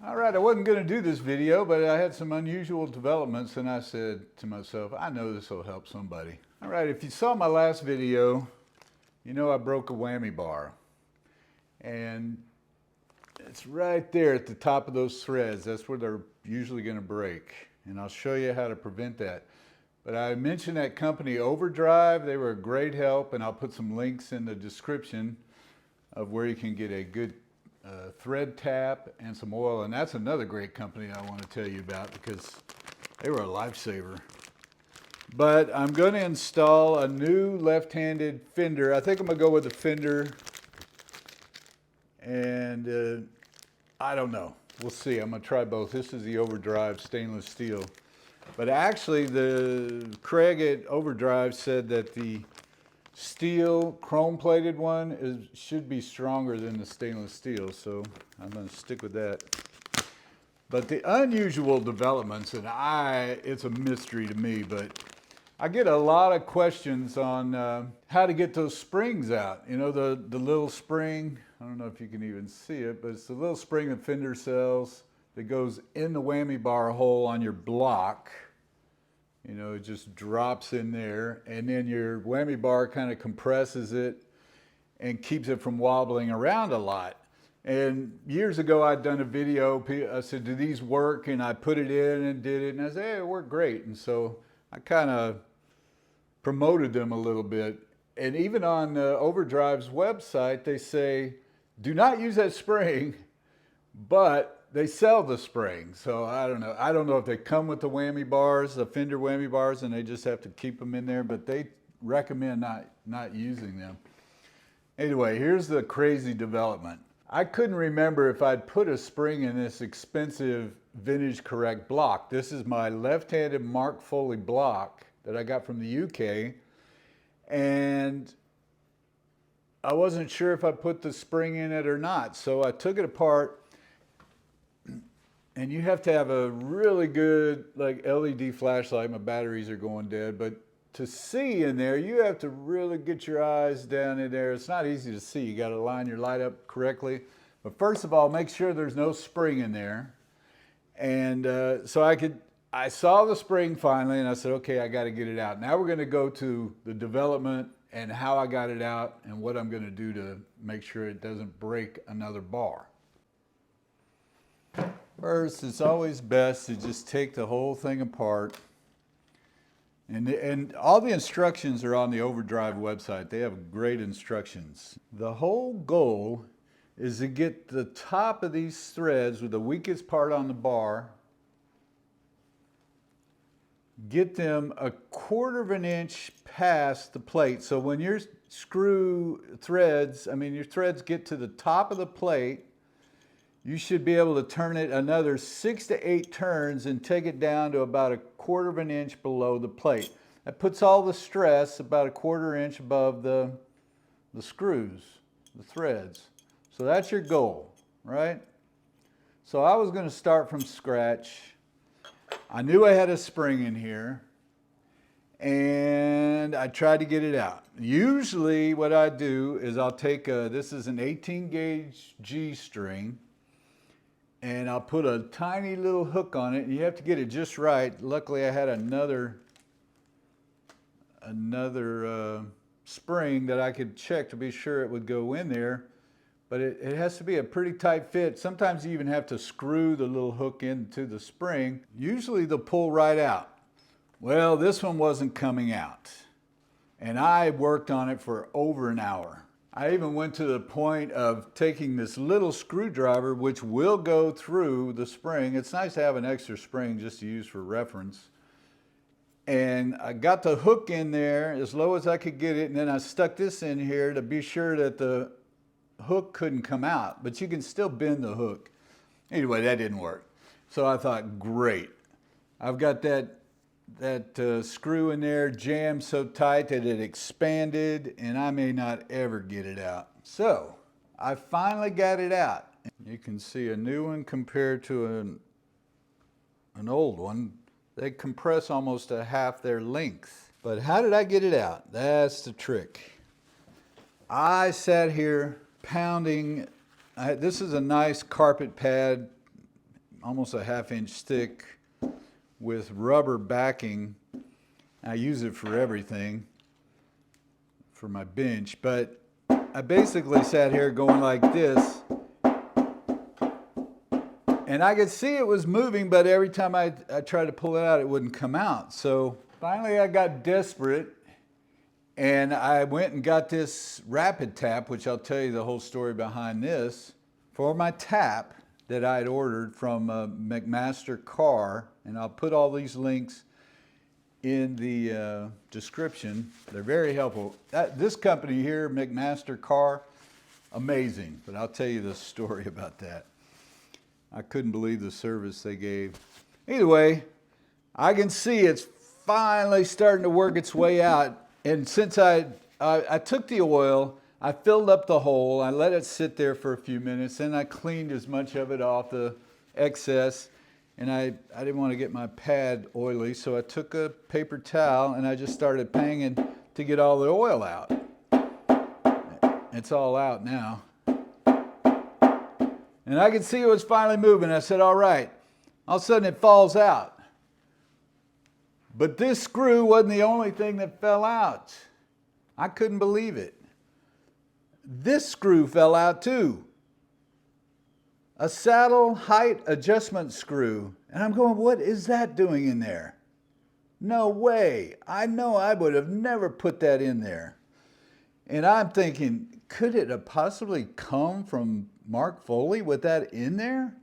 All right, I wasn't going to do this video, but I had some unusual developments and I said to myself, I know this will help somebody. All right, if you saw my last video, you know I broke a whammy bar. And it's right there at the top of those threads. That's where they're usually going to break. And I'll show you how to prevent that. But I mentioned that company Overdrive. They were a great help, and I'll put some links in the description of where you can get a good thread tap and some oil. And that's another great company I want to tell you about because they were a lifesaver. But I'm going to install a new left-handed fender. I think I'm going to go with the fender. And I don't know. We'll see. I'm going to try both. This is the Overdrive stainless steel. But actually, Craig at Overdrive said that the steel chrome-plated one should be stronger than the stainless steel, so I'm going to stick with that. But the unusual developments, and it's a mystery to me, but I get a lot of questions on how to get those springs out. You know, the little spring, I don't know if you can even see it, but it's the little spring that fender sells that goes in the whammy bar hole on your block. You know, it just drops in there, and then your whammy bar kind of compresses it and keeps it from wobbling around a lot. And years ago, I'd done a video. I said, do these work? And I put it in and did it, and I said, hey, it worked great. And so I kind of promoted them a little bit. And even on Overdrive's website, they say, do not use that spring, but they sell the spring. So I don't know. I don't know if they come with the whammy bars, the fender whammy bars, and they just have to keep them in there, but they recommend not using them. Anyway, here's the crazy development. I couldn't remember if I'd put a spring in this expensive Vintage Correct block. This is my left-handed Mark Foley block that I got from the UK. And I wasn't sure if I put the spring in it or not. So I took it apart. And you have to have a really good like LED flashlight. My batteries are going dead, but to see in there, you have to really get your eyes down in there. It's not easy to see. You got to line your light up correctly. But first of all, make sure there's no spring in there. And so I saw the spring finally, and I said, okay, I got to get it out. Now we're going to go to the development and how I got it out and what I'm going to do to make sure it doesn't break another bar. First, it's always best to just take the whole thing apart. And all the instructions are on the Overdrive website. They have great instructions. The whole goal is to get the top of these threads with the weakest part on the bar, get them 1/4 of an inch past the plate. So when your your threads get to the top of the plate, you should be able to turn it another 6 to 8 turns and take it down to about 1/4 of an inch below the plate. That puts all the stress about 1/4 inch above the screws, the threads. So that's your goal, right? So I was going to start from scratch. I knew I had a spring in here, and I tried to get it out. Usually what I do is I'll take this is an 18 gauge G string, and I'll put a tiny little hook on it, and you have to get it just right. Luckily, I had another spring that I could check to be sure it would go in there, but it has to be a pretty tight fit. Sometimes you even have to screw the little hook into the spring. Usually they'll pull right out. Well, this one wasn't coming out, and I worked on it for over an hour. I even went to the point of taking this little screwdriver, which will go through the spring. It's nice to have an extra spring just to use for reference. And I got the hook in there as low as I could get it, and then I stuck this in here to be sure that the hook couldn't come out, but you can still bend the hook. Anyway, that didn't work. So I thought, great. I've got that screw in there jammed so tight that it expanded, and I may not ever get it out. So I finally got it out. You can see a new one compared to an old one. They compress almost to half their length. But how did I get it out? That's the trick. I sat here pounding. This is a nice carpet pad almost a 1/2 inch thick with rubber backing. I use it for everything, for my bench, but I basically sat here going like this, and I could see it was moving, but every time I tried to pull it out, it wouldn't come out. So finally I got desperate, and I went and got this rapid tap, which I'll tell you the whole story behind this, for my tap that I had ordered from McMaster Car, and I'll put all these links in the description. They're very helpful. This company here, McMaster Car, amazing, but I'll tell you the story about that. I couldn't believe the service they gave. Either way, I can see it's finally starting to work its way out. And since I took the oil, I filled up the hole, I let it sit there for a few minutes, and I cleaned as much of it off, the excess, and I didn't want to get my pad oily, so I took a paper towel and I just started panging to get all the oil out. It's all out now. And I could see it was finally moving. I said, all right. All of a sudden it falls out. But this screw wasn't the only thing that fell out. I couldn't believe it. This screw fell out too. A saddle height adjustment screw. And I'm going, what is that doing in there? No way. I know I would have never put that in there. And I'm thinking, could it have possibly come from Mark Foley with that in there?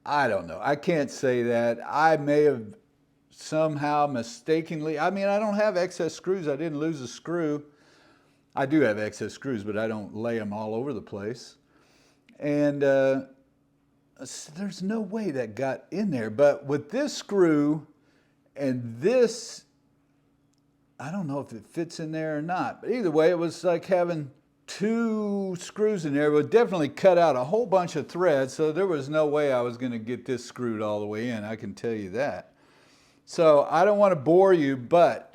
I don't know. I can't say that. I may have somehow mistakenly, I mean, I don't have excess screws. I didn't lose a screw. I do have excess screws, but I don't lay them all over the place. And there's no way that got in there. But with this screw and this, I don't know if it fits in there or not. But either way, it was like having 2 screws in there. It would definitely cut out a whole bunch of threads, so there was no way I was going to get this screwed all the way in, I can tell you that. So I don't want to bore you, but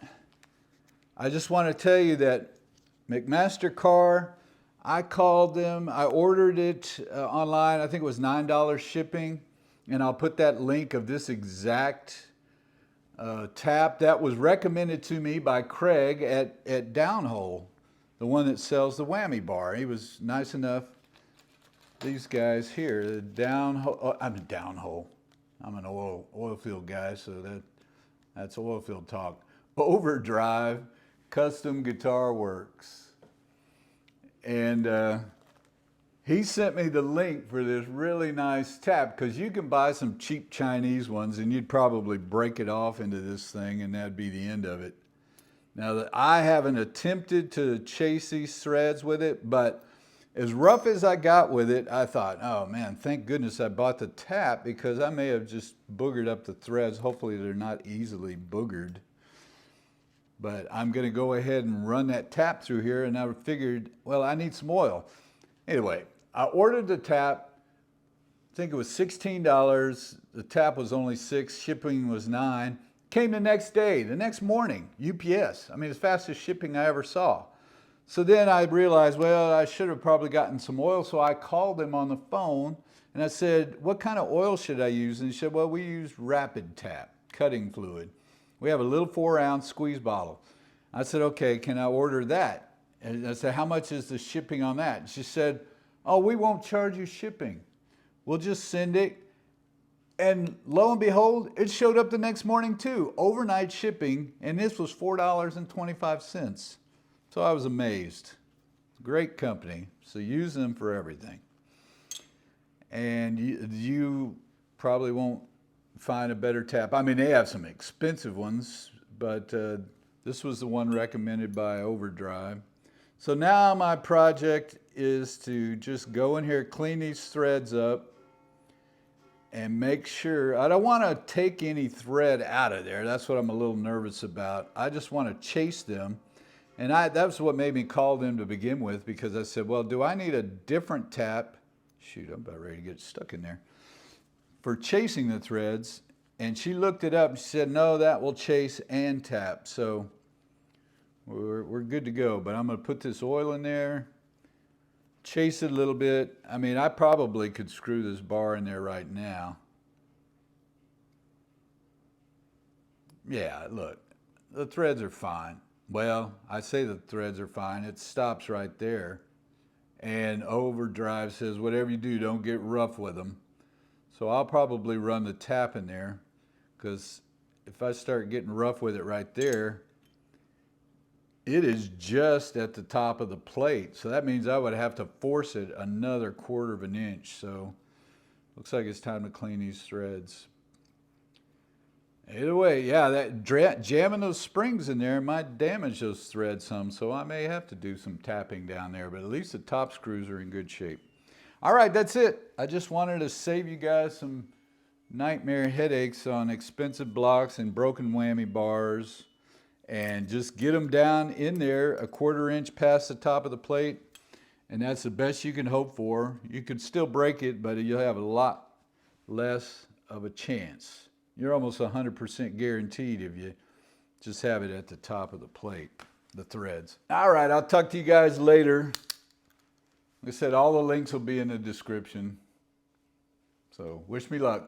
I just want to tell you that McMaster Car, I called them, I ordered it online, I think it was $9 shipping, and I'll put that link of this exact tap that was recommended to me by Craig at Downhole, the one that sells the Whammy bar. He was nice enough. These guys here, the Downhole, I'm a Downhole. I'm an oil field guy, so that's oil field talk. Overdrive Custom Guitar Works. And he sent me the link for this really nice tap, because you can buy some cheap Chinese ones and you'd probably break it off into this thing and that'd be the end of it. Now, I haven't attempted to chase these threads with it, but as rough as I got with it, I thought, oh man, thank goodness I bought the tap, because I may have just boogered up the threads. Hopefully they're not easily boogered. But I'm going to go ahead and run that tap through here, and I figured, well, I need some oil. Anyway, I ordered the tap. I think it was $16. The tap was only $6. Shipping was $9. Came the next day, the next morning, UPS. I mean, it's fastest shipping I ever saw. So then I realized, well, I should have probably gotten some oil. So I called them on the phone and I said, what kind of oil should I use? And he said, well, we use Rapid Tap, cutting fluid. We have a little 4-ounce squeeze bottle. I said, okay, can I order that? And I said, how much is the shipping on that? And she said, oh, we won't charge you shipping. We'll just send it. And lo and behold, it showed up the next morning too, overnight shipping, and this was $4.25. So I was amazed. Great company, so use them for everything. And you probably won't find a better tap. I mean, they have some expensive ones, but this was the one recommended by Overdrive. So now my project is to just go in here, clean these threads up, and make sure, I don't want to take any thread out of there. That's what I'm a little nervous about. I just want to chase them. And that's what made me call them to begin with, because I said, well, do I need a different tap? Shoot, I'm about ready to get stuck in there. For chasing the threads. And she looked it up and she said, no, that will chase and tap. So we're good to go. But I'm going to put this oil in there, chase it a little bit. I mean, I probably could screw this bar in there right now. Yeah, look, the threads are fine. Well, I say the threads are fine. It stops right there. And overdrive says, whatever you do, don't get rough with them. So I'll probably run the tap in there, because if I start getting rough with it right there, it is just at the top of the plate. So that means I would have to force it another 1/4 of an inch. So looks like it's time to clean these threads. Either way, yeah, that jamming those springs in there might damage those threads some, so I may have to do some tapping down there, but at least the top screws are in good shape. All right, that's it. I just wanted to save you guys some nightmare headaches on expensive blocks and broken whammy bars, and just get them down in there a 1/4 inch past the top of the plate, and that's the best you can hope for. You could still break it, but you'll have a lot less of a chance. You're almost 100% guaranteed if you just have it at the top of the plate, the threads. All right, I'll talk to you guys later. Like I said, all the links will be in the description. So wish me luck.